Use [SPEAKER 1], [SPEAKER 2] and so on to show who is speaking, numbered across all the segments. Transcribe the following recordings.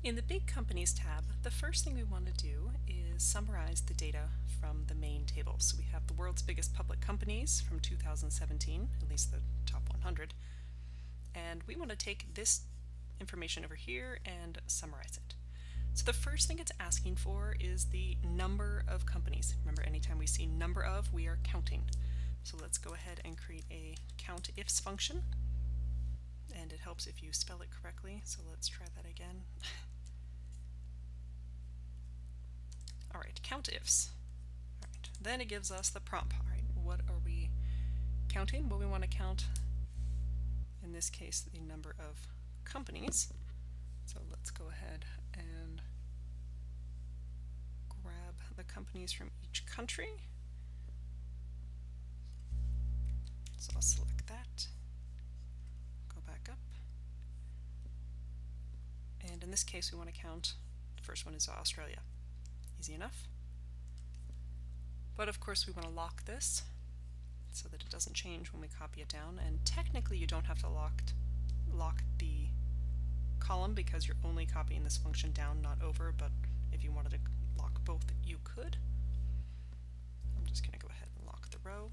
[SPEAKER 1] In the Big Companies tab, the first thing we want to do is summarize the data from the main table. So we have the world's biggest public companies from 2017, at least the top 100, and we want to take this information over here and summarize it. So the first thing it's asking for is the number of companies. Remember, anytime we see number of, we are counting. So let's go ahead and create a countifs function. And it helps if you spell it correctly, so let's try that again. Alright, countifs. Alright, then it gives us the prompt. Alright, what are we counting? Well, we want to count, in this case, the number of companies. So let's go ahead and grab the companies from each country. So I'll select that, go back up, and in this case we want to count, the first one is Australia. Easy enough. But of course we want to lock this so that it doesn't change when we copy it down, and technically you don't have to lock the column because you're only copying this function down, not over, but if you wanted to lock both, you could. I'm just going to go ahead and lock the row.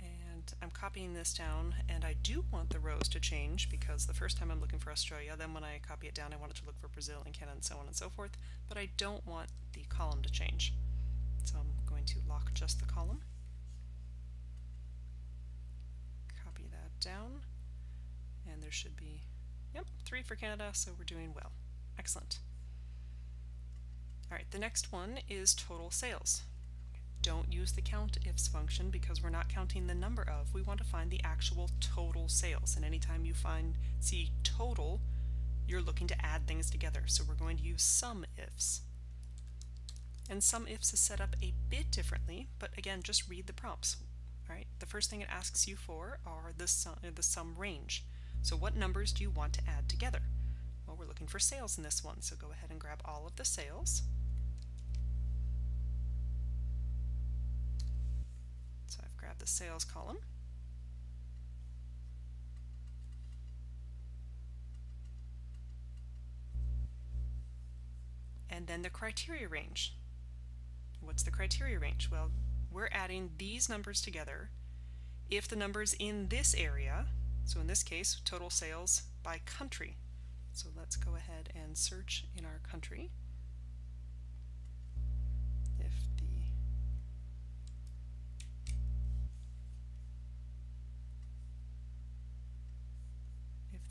[SPEAKER 1] And I'm copying this down, and I do want the rows to change because the first time I'm looking for Australia, then when I copy it down I want it to look for Brazil and Canada and so on and so forth, but I don't want the column to change. So I'm going to lock just the column. Copy that down, and there should be, yep, 3 for Canada, so we're doing well. Excellent. Alright, the next one is total sales. Don't use the countifs function because we're not counting the number of. We want to find the actual total sales, and anytime you see total, you're looking to add things together. So we're going to use SUMIFS. And SUMIFS is set up a bit differently, but again, just read the prompts. Right? The first thing it asks you for are the sum range. So what numbers do you want to add together? Well, we're looking for sales in this one, so go ahead and grab all of the sales. So I've grabbed the sales column. And then the criteria range. What's the criteria range? Well, we're adding these numbers together if the numbers in this area, so in this case, total sales by country. So let's go ahead and search in our country. If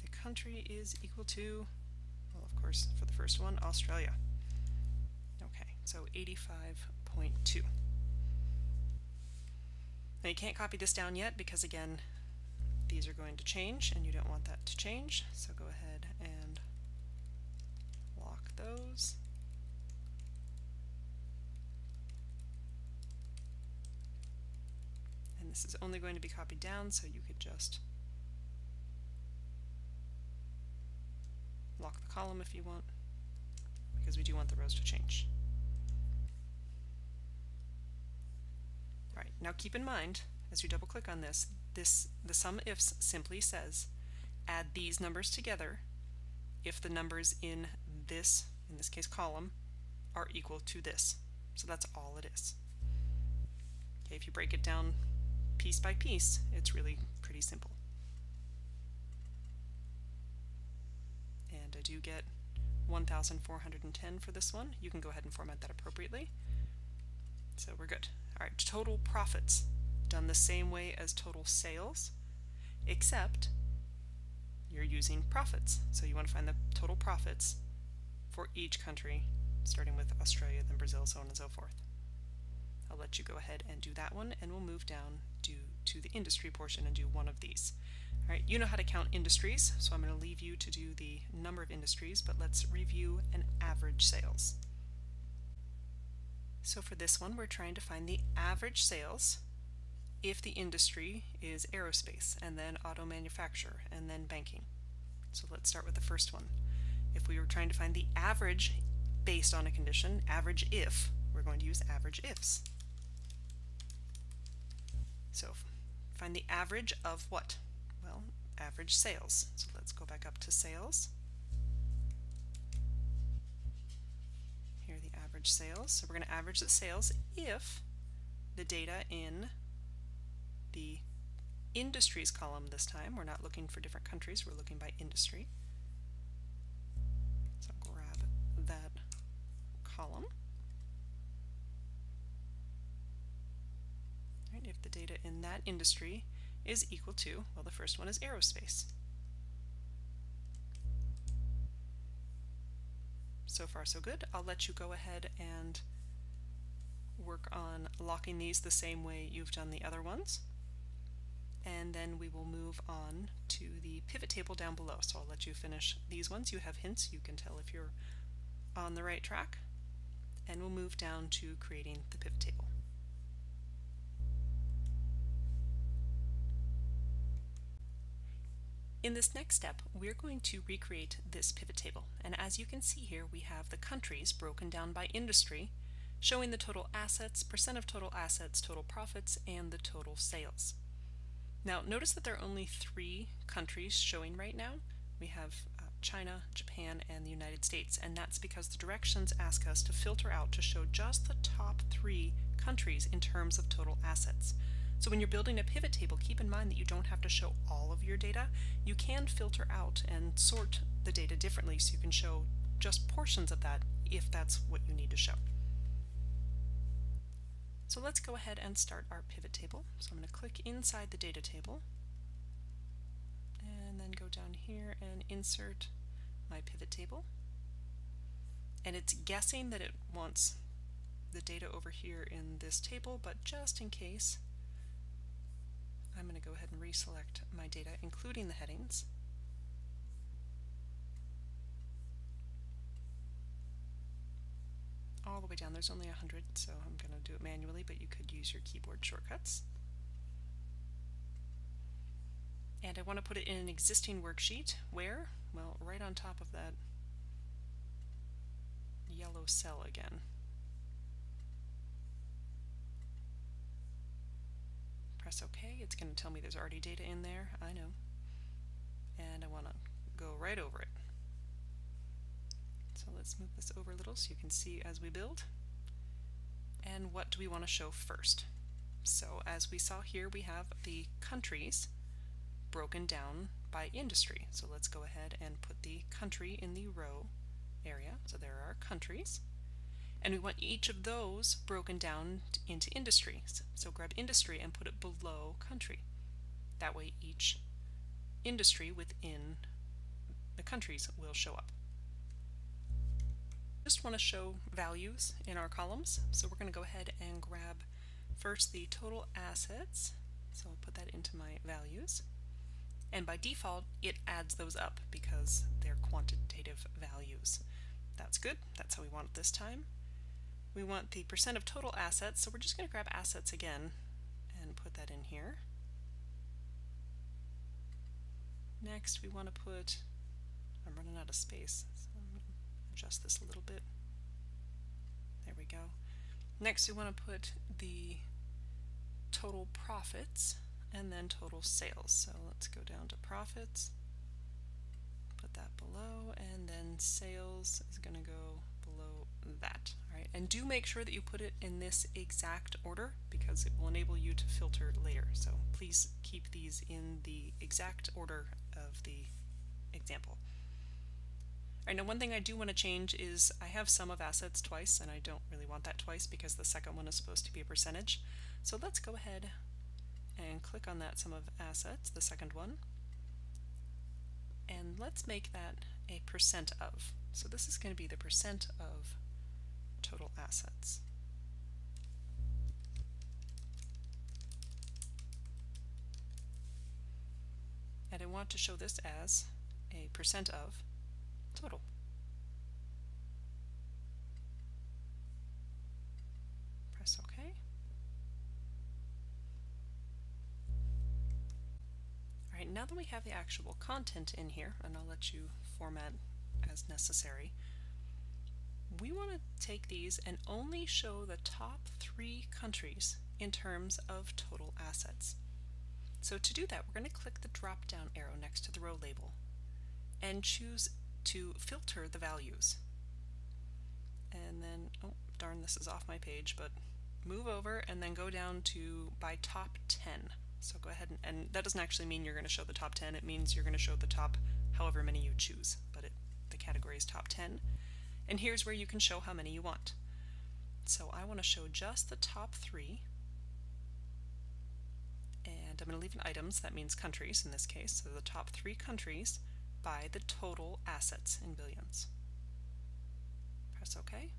[SPEAKER 1] the country is equal to, well, of course, for the first one, Australia. Okay, so 85.2. Now you can't copy this down yet because, again, these are going to change and you don't want that to change, so go ahead and lock those. And this is only going to be copied down, so you could just lock the column if you want, because we do want the rows to change. Alright, now keep in mind, as you double click on this, the SUMIFS simply says add these numbers together if the numbers in this case column, are equal to this. So that's all it is. Okay, if you break it down piece by piece, it's really pretty simple. And I do get 1,410 for this one. You can go ahead and format that appropriately. So we're good. Alright, total profits, done the same way as total sales, except you're using profits. So you want to find the total profits for each country, starting with Australia, then Brazil, so on and so forth. I'll let you go ahead and do that one, and we'll move down to the industry portion and do one of these. Alright, you know how to count industries, so I'm going to leave you to do the number of industries, but let's review an average sales. So for this one, we're trying to find the average sales if the industry is aerospace, and then auto manufacturer, and then banking. So let's start with the first one. If we were trying to find the average based on a condition, average if, we're going to use average ifs. So find the average of what? Well, average sales. So let's go back up to sales. Here are the average sales. So we're going to average the sales if the data in the industries column this time, we're not looking for different countries, we're looking by industry. So I'll grab that column. Right, if the data in that industry is equal to, well, the first one is aerospace. So far so good. I'll let you go ahead and work on locking these the same way you've done the other ones. And then we will move on to the pivot table down below. So I'll let you finish these ones. You have hints. You can tell if you're on the right track. And we'll move down to creating the pivot table. In this next step, we're going to recreate this pivot table. And as you can see here, we have the countries broken down by industry, showing the total assets, percent of total assets, total profits, and the total sales. Now, notice that there are only 3 countries showing right now. We have China, Japan, and the United States, and that's because the directions ask us to filter out to show just the top 3 countries in terms of total assets. So when you're building a pivot table, keep in mind that you don't have to show all of your data. You can filter out and sort the data differently so you can show just portions of that if that's what you need to show. So let's go ahead and start our pivot table. So I'm going to click inside the data table and then go down here and insert my pivot table. And it's guessing that it wants the data over here in this table, but just in case, I'm going to go ahead and reselect my data, including the headings. All the way down. There's only 100, so I'm going to do it manually, but you could use your keyboard shortcuts. And I want to put it in an existing worksheet. Where? Well, right on top of that yellow cell again. Press OK. It's going to tell me there's already data in there. I know. And I want to go right over it. So let's move this over a little so you can see as we build. And what do we want to show first? So as we saw here, we have the countries broken down by industry. So let's go ahead and put the country in the row area. So there are our countries. And we want each of those broken down into industry. So grab industry and put it below country. That way each industry within the countries will show up. Just want to show values in our columns, so we're going to go ahead and grab first the total assets. So I'll put that into my values, and by default it adds those up because they're quantitative values. That's good. That's how we want it this time. We want the percent of total assets, so we're just going to grab assets again and put that in here. Next we want to put, I'm running out of space, so I'm going to adjust this a little bit. There we go. Next we want to put the total profits and then total sales. So let's go down to profits, put that below, and then sales is going to go below that. All right, and do make sure that you put it in this exact order because it will enable you to filter later. So please keep these in the exact order of the example. All right, now one thing I do want to change is I have sum of assets twice, and I don't really want that twice because the second one is supposed to be a percentage. So let's go ahead and click on that sum of assets, the second one, and let's make that a percent of. So this is going to be the percent of total assets. And I want to show this as a percent of total. Press OK. Alright, now that we have the actual content in here, and I'll let you format as necessary, we want to take these and only show the top 3 countries in terms of total assets. So to do that, we're going to click the drop down arrow next to the row label and choose to filter the values. And then, oh darn, this is off my page, but move over and then go down to by top 10. So go ahead and that doesn't actually mean you're going to show the top 10, it means you're going to show the top however many you choose, but the category is top 10. And here's where you can show how many you want. So I want to show just the top 3, and I'm going to leave an items, that means countries in this case, so the top 3 countries by the total assets in billions. Press OK.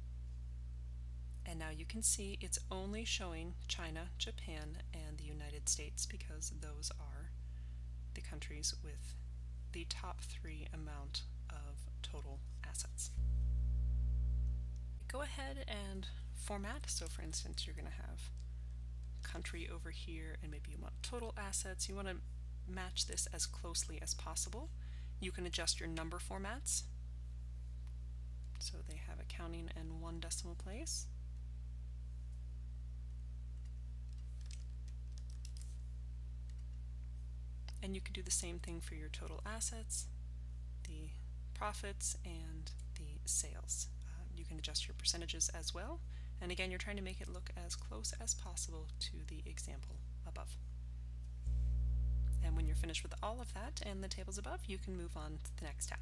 [SPEAKER 1] And now you can see it's only showing China, Japan, and the United States because those are the countries with the top 3 amount of total assets. Go ahead and format. So for instance, you're going to have country over here and maybe you want total assets. You want to match this as closely as possible. You can adjust your number formats. So they have accounting and 1 decimal place. And you can do the same thing for your total assets, the profits, and the sales. You can adjust your percentages as well. And again, you're trying to make it look as close as possible to the example above. And when you're finished with all of that and the tables above, you can move on to the next tab.